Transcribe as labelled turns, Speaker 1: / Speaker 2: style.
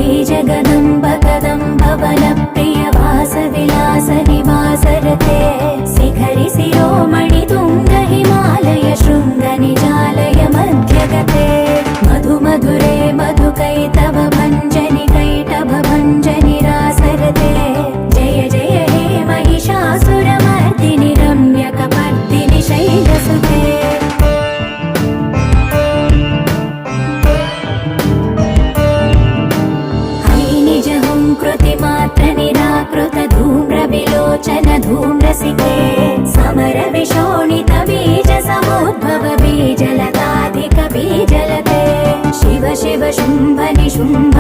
Speaker 1: जगदम्ब कदम्ब वनप्रिय वासविलास निवासरते शिखरि शिरोमणि तुङ्ग हिमालय शृङ्ग निजालय मध्यगते मधु मधुरे मधुकैतव भञ्जनि कैटभ भञ्जनि रासरते जय जय हे महिषासुरमर्दिनि रम्यकपर्दिनि शैलसुते कृतिमात्र निराकृत धूम्र विलोचन धूम्रसिके समर विशोणित बीज समुद्भव बीजलताधिक बीजलते शिव शिव शुम्भ निशुम्भ